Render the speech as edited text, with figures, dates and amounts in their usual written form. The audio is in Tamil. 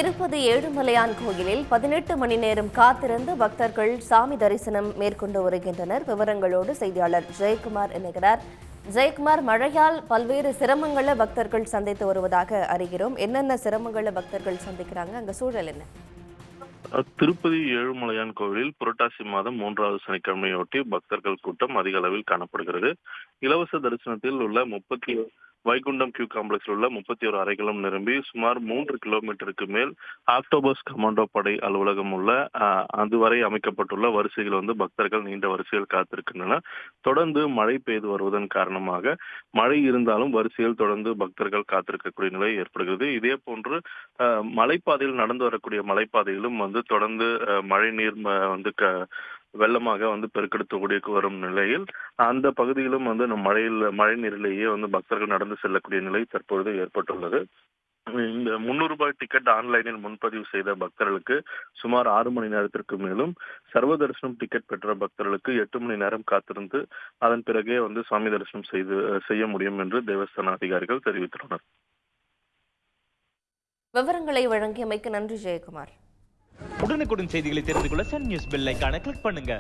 திருப்பதி ஏழுமலையான் கோயிலில் 18 மணி நேரம் காத்திருந்து பக்தர்கள் சாமி தரிசனம் மேற்கொண்டு வருகின்றனர். விவரங்களோடு செய்தியாளர் ஜெயக்குமார் இணைகிறார். ஜெயக்குமார், மழையால் பல்வேறு சிரமங்களை பக்தர்கள் சந்தித்து வருவதாக அறிகிறோம். என்னென்ன சிரமங்களை பக்தர்கள் சந்திக்கிறாங்க, அங்க சூழல் என்ன? திருப்பதி ஏழுமலையான் கோவிலில் புரட்டாசி மாதம் 3வது சனிக்கிழமையொட்டி பக்தர்கள் கூட்டம் அதிக அளவில் காணப்படுகிறது. இலவச தரிசனத்தில் உள்ள வைகுண்டம் கியூ காம்ப்ளெக்ஸில் உள்ள 31 அறைகளும் நிரம்பி சுமார் 3 கிலோமீட்டருக்கு மேல் ஆக்டோபஸ் கமாண்டோ படை அலுவலகம் உள்ள அதுவரை அமைக்கப்பட்டுள்ள வரிசைகள் பக்தர்கள் நீண்ட வரிசையில் காத்திருக்கின்றனர். தொடர்ந்து மழை பெய்து வருவதன் காரணமாக மழை இருந்தாலும் வரிசையில் தொடர்ந்து பக்தர்கள் காத்திருக்கக்கூடிய நிலை ஏற்படுகிறது. இதே போன்று மலைப்பாதையில் நடந்து வரக்கூடிய மலைப்பாதையிலும் தொடர்ந்து மழை நீர் வெள்ளமாக பெருக்கெடுத்து வரும் நிலையில் அந்த பகுதியிலும் மழை நீரிலேயே பக்தர்கள் நடந்து செல்லக்கூடிய நிலை தற்பொழுது ஏற்பட்டுள்ளது. இந்த 300 ரூபாய் டிக்கெட் ஆன்லைனில் முன்பதிவு செய்த பக்தர்களுக்கு சுமார் 6 மணி நேரத்திற்கு மேலும், சர்வ தரிசனம் டிக்கெட் பெற்ற பக்தர்களுக்கு 8 மணி நேரம் காத்திருந்து அதன் பிறகே சுவாமி தரிசனம் செய்ய முடியும் என்று தேவஸ்தான அதிகாரிகள் தெரிவித்துள்ளனர். விவரங்களை வழங்கியமைக்கு நன்றி ஜெயக்குமார். உடனுக்குடன் செய்திகளை தெரிந்து கொள்ள சன் நியூஸ் பெல் ஐகானை கிளிக் பண்ணுங்க.